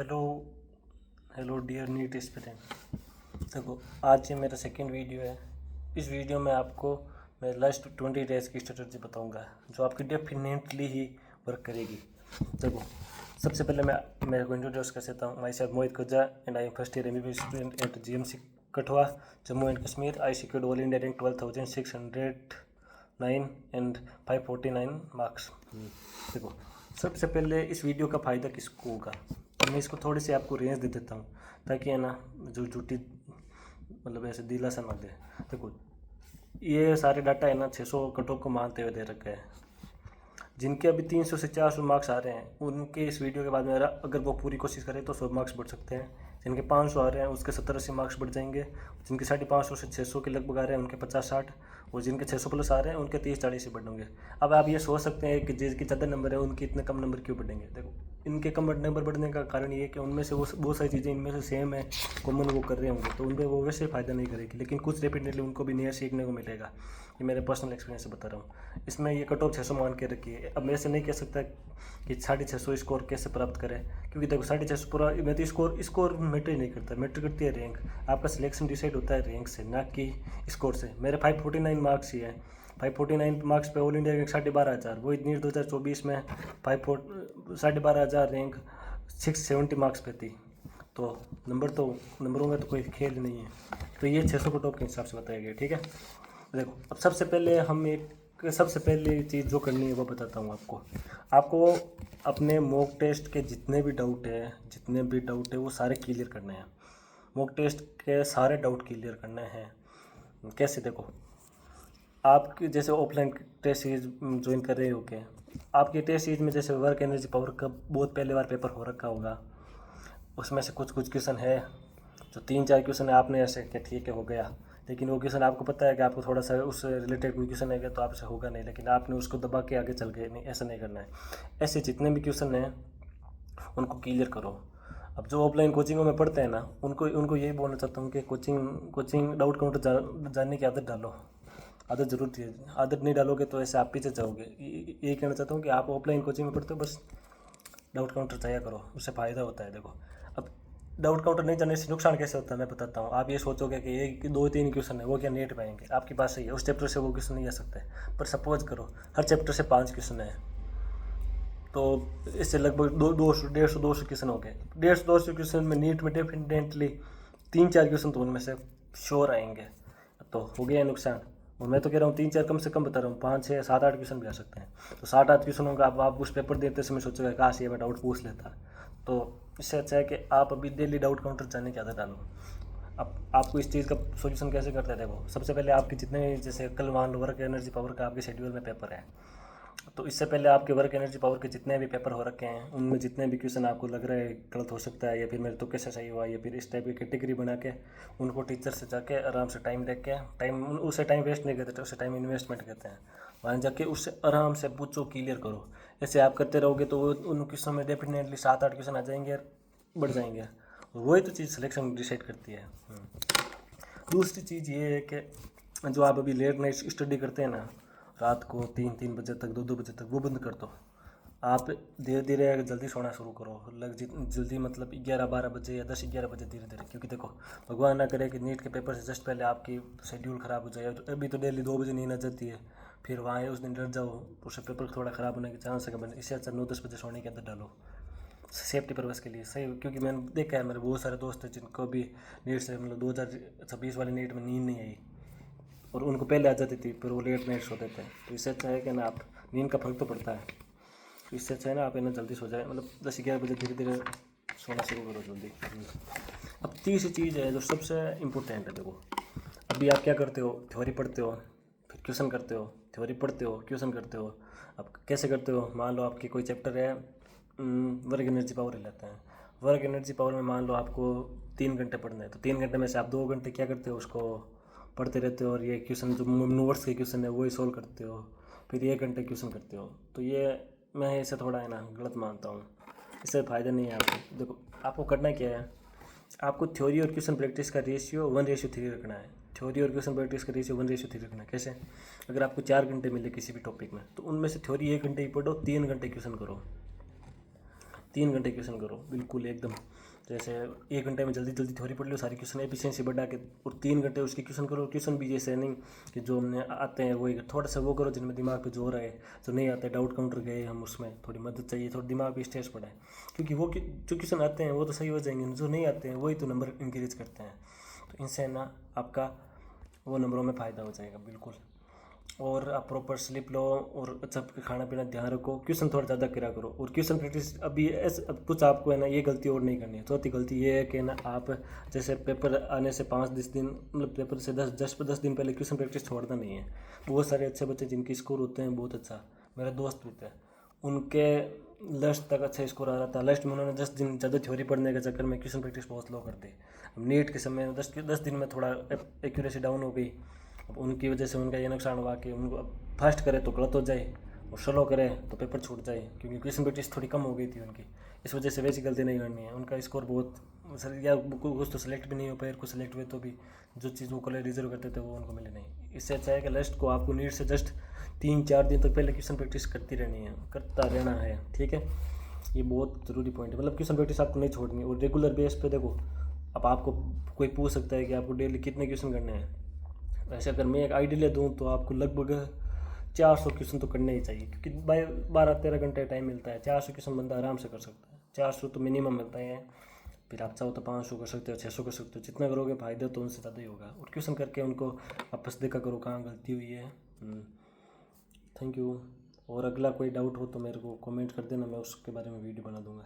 Hello hello dear NEET aspirant. देखो, आज ये मेरा सेकंड वीडियो है। इस वीडियो में आपको मैं लास्ट 20 डेज़ की स्ट्रेटजी बताऊंगा जो आपकी डेफिनेटली ही वर्क करेगी। देखो, सबसे पहले मैं मेरे को इंट्रोड्यूस कर सकता हूँ। Myself Mohit Khuja and I am first year MBBS student at GMC Kathua, Jammu and Kashmir. I secured all India rank 12,609 and 549 marks. देखो, सबसे पहले इस वीडियो का फ़ायदा किसको होगा, तो मैं इसको थोड़ी सी आपको रेंज दे देता हूँ ताकि है ना जो झूठी मतलब ऐसे दिलासा ना दे। देखो, ये सारे डाटा है ना 600 कट ऑफ को मानते हुए दे रखा है। जिनके अभी 300 से 400 मार्क्स आ रहे हैं उनके इस वीडियो के बाद मेरा अगर वो पूरी कोशिश करें तो 100 मार्क्स बढ़ सकते हैं। जिनके 500 आ रहे हैं उसके 70-80 मार्क्स बढ़ जाएंगे। जिनके 550 से 600 के लगभग आ रहे हैं उनके 50-60, और जिनके 600 प्लस आ रहे हैं उनके 30-40 ही बढ़ेंगे। अब आप ये सोच सकते हैं कि जिनके ज़्यादा नंबर है उनके इतने कम नंबर क्यों बढ़ेंगे। देखो, इनके कम नंबर बढ़ने का कारण ये है कि उनमें से वो बहुत सारी चीज़ें इनमें से सेम है, कॉमन वो कर रहे होंगे, तो उन पर वो वैसे फ़ायदा नहीं करेगी, लेकिन कुछ डेफिनेटली उनको भी नया सीखने को मिलेगा। ये मेरे पर्सनल एक्सपीरियंस से बता रहा हूँ। इसमें ये कट ऑफ 600 मान के रखिए। अब मैं ऐसे नहीं कह सकता कि 650 स्कोर कैसे प्राप्त करें, क्योंकि देखो 650 पूरा मैं तो स्कोर मैटर ही नहीं करता, मैटर करती है रैंक। आपका सिलेक्शन डिसाइड होता है रैंक से, ना कि स्कोर से। मेरे 549 मार्क्स ही है। 549 मार्क्स पे ऑल इंडिया रैंक 12,500, वही नीट 2024 में 12,500 रैंक 670 मार्क्स पे थी। तो नंबरों में तो कोई खेल नहीं है। तो ये 600 कट ऑफ के हिसाब से बताया गया, ठीक है। देखो, अब सबसे पहले चीज़ जो करनी है वो बताता हूँ आपको अपने मॉक टेस्ट के जितने भी डाउट है वो सारे क्लियर करने हैं। मॉक टेस्ट के सारे डाउट क्लियर करने हैं। कैसे? देखो, आपकी जैसे ऑफलाइन टेस्ट सीरीज ज्वाइन कर रहे हो के, आपकी टेस्ट सीरीज में जैसे वर्क एनर्जी पावर का बहुत पहले बार पेपर हो रखा होगा। उसमें से कुछ क्वेश्चन है जो 3-4 क्वेश्चन है आपने ऐसे कि ठीक है हो गया, लेकिन वो क्वेश्चन आपको पता है कि आपको थोड़ा सा उससे रिलेटेड कोई क्वेश्चन है तो आपसे होगा नहीं, लेकिन आपने उसको दबा के आगे चल गए। नहीं, ऐसा नहीं करना है। ऐसे जितने भी क्वेश्चन हैं उनको क्लियर करो। अब जो ऑफलाइन कोचिंगों में पढ़ते हैं ना, उनको यही बोलना चाहता हूँ कि कोचिंग डाउट काउंटर जानने की आदत डालो। आदत ज़रूर थी। आदत नहीं डालोगे तो ऐसे आप पीछे जाओगे। यही कहना चाहता हूँ कि आप ऑफलाइन कोचिंग में पढ़ते हो, बस डाउट काउंटर जाया करो, उससे फ़ायदा होता है। देखो, अब डाउट काउंटर नहीं जाने से नुकसान कैसे होता है मैं बताता हूँ। आप ये सोचोगे कि एक 2-3 क्वेश्चन है वो क्या नेट पाएंगे, आपकी बात सही है, उस चैप्टर से वो क्वेश्चन नहीं आ सकते। पर सपोज करो हर चैप्टर से 5 क्वेश्चन है, तो इससे लगभग 150-200 क्वेश्चन हो गए। 150-200 क्वेश्चन में नीट में डेफिनेटली 3-4 क्वेश्चन तो उनमें से श्योर आएंगे, तो हो गया नुकसान। और मैं तो कह रहा हूँ 3-4 कम से कम बता रहा हूँ, 5-6-7-8 क्वेश्चन भी आ सकते हैं। तो 7-8 क्वेश्चन होंगे, आप उस पेपर देते समय सोचोगे काश ये मैं डाउट पूछ लेता। तो इससे अच्छा है कि आप अभी डेली डाउट काउंटर जाने की आदत डालो। अब आपको इस चीज़ का सोल्यूशन कैसे करते हैं? देखो, सबसे पहले आपके जितने जैसे कल मान लो वर्क एनर्जी पावर का आपके शेड्यूल में पेपर है, तो इससे पहले आपके वर्क एनर्जी पावर के जितने भी पेपर हो रखे हैं उनमें जितने भी क्वेश्चन आपको लग रहा है गलत हो सकता है, या फिर मेरे तो कैसे सही हुआ, या फिर इस टाइप की कैटेगरी बना के उनको टीचर से जाके आराम से टाइम लेके उसे टाइम वेस्ट नहीं करते, उसे टाइम इन्वेस्टमेंट करते हैं। वहाँ जाके उससे आराम से पूछो, क्लियर करो। ऐसे आप करते रहोगे तो उन क्वेश्चन में डेफिनेटली 7-8 क्वेश्चन आ जाएंगे और बढ़ जाएंगे। वही तो चीज़ सिलेक्शन डिसाइड करती है। दूसरी चीज़ ये है कि जो आप अभी लेट नाइट स्टडी करते हैं ना, रात को 3-3 बजे तक 2-2 बजे तक, वो बंद कर दो। आप धीरे धीरे जल्दी सोना शुरू करो। जल्दी मतलब 11-12 बजे या 10-11 बजे धीरे धीरे, क्योंकि देखो भगवान ना करे कि नीट के पेपर से जस्ट पहले आपकी शेड्यूल ख़राब हो जाए। अभी तो डेली 2 बजे नींद आ जाती है, फिर वहाँ उस दिन डर जाओ तो उससे पेपर थोड़ा ख़राब होने के चांस है। इससे अच्छा 9-10 बजे सोने की आदत डालो, सेफ्टी पर्पज़ के लिए सही। क्योंकि मैंने देखा है, मेरे बहुत सारे दोस्त हैं जिनको भी नीट से मतलब 2026 वाली नीट में नींद नहीं आई, और उनको पहले आ जाती थी, फिर वो लेट नाइट सोते थे। तो इससे अच्छा है कि ना, आप नींद का फर्क तो पड़ता है, तो इससे अच्छा है ना आप इन्हें जल्दी सो जाए, मतलब 10-11 बजे धीरे धीरे सोना शुरू करो जल्दी। अब तीसरी चीज़ है जो सबसे इम्पोर्टेंट है। देखो, अभी आप क्या करते हो, थ्योरी पढ़ते हो फिर क्वेश्चन करते हो, थ्योरी पढ़ते हो क्वेश्चन करते हो। अब कैसे करते हो? मान लो आपकी कोई चैप्टर है, वर्क एनर्जी पावर ही लेते हैं। वर्क एनर्जी पावर में मान लो आपको 3 घंटे पढ़ना है, तो 3 घंटे में से आप 2 घंटे क्या करते हो, उसको पढ़ते रहते हो, और ये क्वेश्चन जो नोट्स के क्वेश्चन है वही सोल्व करते हो, फिर 1 घंटे क्वेश्चन करते हो। तो ये मैं इसे थोड़ा है ना गलत मानता हूँ, इससे फ़ायदा नहीं है आपको। देखो, आपको करना क्या है, आपको थ्योरी और क्वेश्चन प्रैक्टिस का रेशियो 1:3 रखना है। थ्योरी और क्वेश्चन प्रैक्टिस का रेशियो 1:3 रखना है। कैसे? अगर आपको 4 घंटे मिले किसी भी टॉपिक में, तो उनमें से थ्योरी 1 घंटे ही पढ़ो, 3 घंटे क्वेश्चन करो। 3 घंटे क्वेश्चन करो बिल्कुल एकदम, जैसे 1 घंटे में जल्दी जल्दी थ्योरी पढ़ लो सारी, क्वेश्चन एफिशिएंसी बढ़ा के, और 3 घंटे उसके क्वेश्चन करो। क्वेश्चन भी जैसे नहीं कि जो हमने आते हैं वही, थोड़ा सा वो करो जिनमें दिमाग पे जोर है, जो नहीं आते डाउट काउंटर गए हम, उसमें थोड़ी मदद चाहिए, थोड़ा दिमाग पे स्ट्रेस पड़ा है, क्योंकि वो जो क्वेश्चन आते हैं वो तो सही हो जाएंगे, जो नहीं आते हैं वही तो नंबर इंक्रीज करते हैं। तो इनसे ना आपका वो नंबरों में फ़ायदा हो जाएगा बिल्कुल। और आप प्रॉपर स्लीप लो, और अच्छा खाना पीना ध्यान रखो, क्वेश्चन थोड़ा ज़्यादा करा करो, और क्वेश्चन प्रैक्टिस अभी ऐसे अब कुछ आपको है ना ये गलती और नहीं करनी है। चौथी गलती ये है कि ना आप जैसे पेपर आने से 5-10 दिन, मतलब पेपर से 10 दिन पहले क्वेश्चन प्रैक्टिस छोड़ना नहीं है। बहुत सारे अच्छे बच्चे जिनके स्कोर होते हैं बहुत अच्छा, मेरा दोस्त भी था, उनके लास्ट तक अच्छा स्कोर आ रहा था, लास्ट में उन्होंने 10 दिन ज़्यादा थ्योरी पढ़ने के चक्कर में क्वेश्चन प्रैक्टिस बहुत लो कर दी। अब नीट के समय 10 दिन में थोड़ा एक्यूरेसी डाउन हो गई, अब उनकी वजह से उनका ये नुकसान हुआ कि उनको अब फास्ट करे तो गलत हो जाए, और स्लो करे तो पेपर छूट जाए, क्योंकि क्वेश्चन प्रैक्टिस थोड़ी कम हो गई थी उनकी। इस वजह से वैसी गलती नहीं करनी है। उनका स्कोर बहुत या कुछ तो सेलेक्ट भी नहीं हो पाए, कुछ सेलेक्ट हुए तो भी जो चीज़ वो कॉलेज रिजर्व करते थे वो उनको मिले नहीं। इससे अच्छा है कि लास्ट को आपको नीट से जस्ट 3-4 दिन तक पहले क्वेश्चन प्रैक्टिस करती रहनी है, करता रहना है, ठीक है। ये बहुत ज़रूरी पॉइंट है, मतलब क्वेश्चन प्रैक्टिस आपको नहीं छोड़नी। और रेगुलर बेस पे देखो, अब आपको कोई पूछ सकता है कि आपको डेली कितने क्वेश्चन करने हैं, वैसे अगर मैं एक आइडिया दूँ तो आपको लगभग 400 क्वेश्चन तो करने ही चाहिए, क्योंकि 12-13 घंटे टाइम मिलता है, 400 क्वेश्चन बंदा आराम से कर सकता है, 400 तो मिनिमम मिलता है। फिर आप चाहो तो 500 कर सकते हो, 600 कर सकते हो, जितना करोगे फायदा तो उनसे ज़्यादा ही होगा। और क्वेश्चन करके उनको वापस देखा करो कहाँ गलती हुई है। Thank you. और अगला कोई डाउट हो तो मेरे को कमेंट कर देना, मैं उसके बारे में वीडियो बना दूँगा।